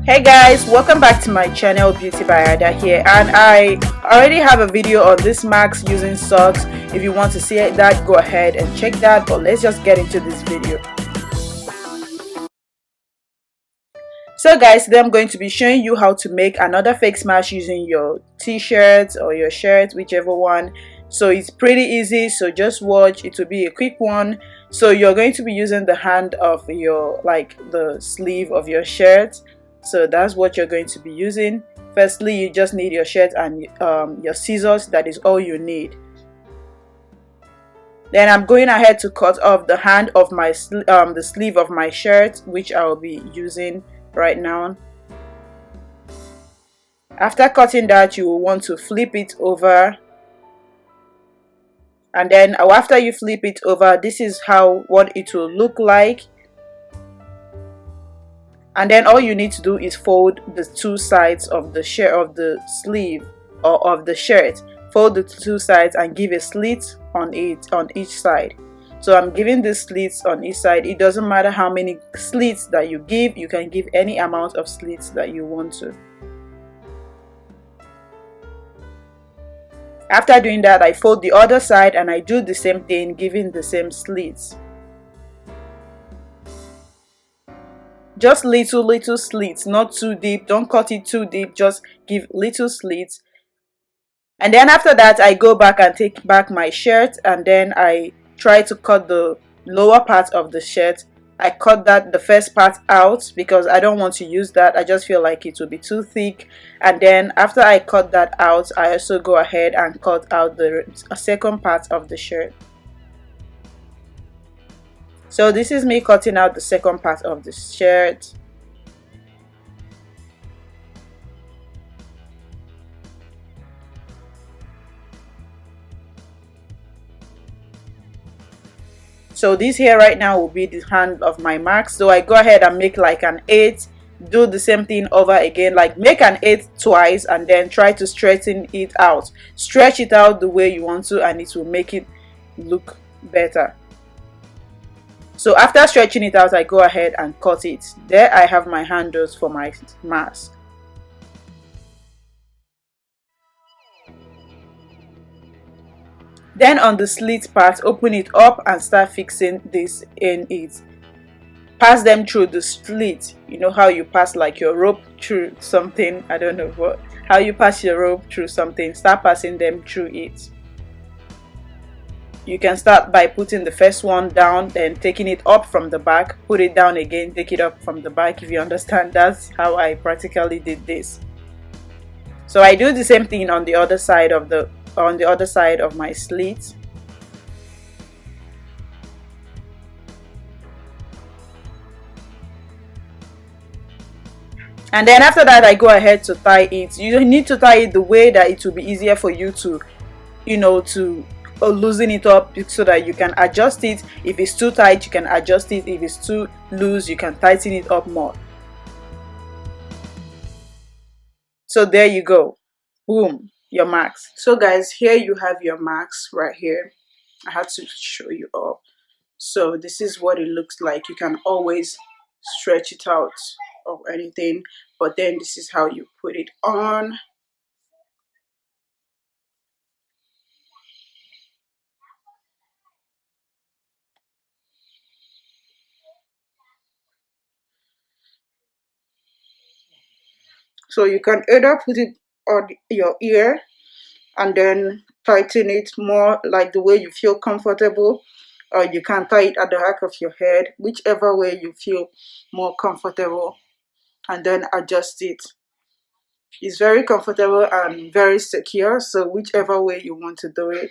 Hey guys, welcome back to my channel. Beauty by Ada here, and I already have a video on this mask using socks. If you want to see that, go ahead and check that, but let's just get into this video. So guys, today I'm going to be showing you how to make another face mask using your t-shirts or your shirt, whichever one. So it's pretty easy, so just watch. It will be a quick one. So you're going to be using the hand of your, like the sleeve of your shirt. So that's what you're going to be using. Firstly, you just need your shirt and your scissors. That is all you need. Then I'm going ahead to cut off the hand of my the sleeve of my shirt, which I will be using right now. After cutting that, you will want to flip it over, and then after you flip it over, this is what it will look like. And then all you need to do is fold the two sides of the sleeve or of the shirt. Fold the two sides and give a slit on each side. So I'm giving the slits on each side. It doesn't matter how many slits that you give. You can give any amount of slits that you want to. After doing that, I fold the other side and I do the same thing, giving the same slits. Just little slits, not too deep. Don't cut it too deep, just give little slits. And then after that, I go back and take back my shirt, and then I try to cut the lower part of the shirt. I cut the first part out because I don't want to use that. I just feel like it will be too thick. And then after I cut that out, I also go ahead and cut out the second part of the shirt. So this is me cutting out the second part of the shirt. So this here right now will be the hand of my mask. So I go ahead and make like an 8. Do the same thing over again, like make an 8 twice, and then try to straighten it out. Stretch it out the way you want to, and it will make it look better. So after stretching it out, I go ahead and cut it. There I have my handles for my mask. Then on the slit part, open it up and start fixing this in it. Pass them through the slit. You know how you pass like your rope through something? I don't know how you pass your rope through something. Start passing them through it. You can start by putting the first one down, then taking it up from the back, put it down again, take it up from the back. If you understand, that's how I practically did this. So I do the same thing on the other side of my slit. And then after that, I go ahead to tie it. You need to tie it the way that it will be easier for you to, to loosen it up, so that you can adjust it. If it's too tight, you can adjust it. If it's too loose, you can tighten it up more. So there you go. Boom, your mask. So guys, here you have your mask right here. I had to show you all. So this is what it looks like. You can always stretch it out or anything, but then this is how you put it on. So you can either put it on your ear and then tighten it more like the way you feel comfortable, or you can tie it at the back of your head, whichever way you feel more comfortable, and then adjust it. It's very comfortable and very secure, so whichever way you want to do it,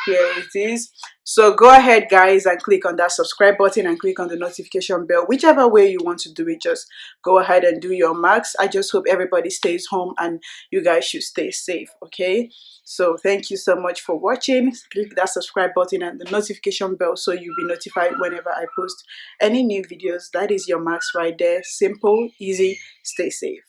here it is. So go ahead guys and click on that subscribe button and click on the notification bell. Whichever way you want to do it, just go ahead and do your max. I just hope everybody stays home and you guys should stay safe, okay? So thank you so much for watching. Click that subscribe button and the notification bell so you'll be notified whenever I post any new videos. That is your max right there. Simple, easy, stay safe.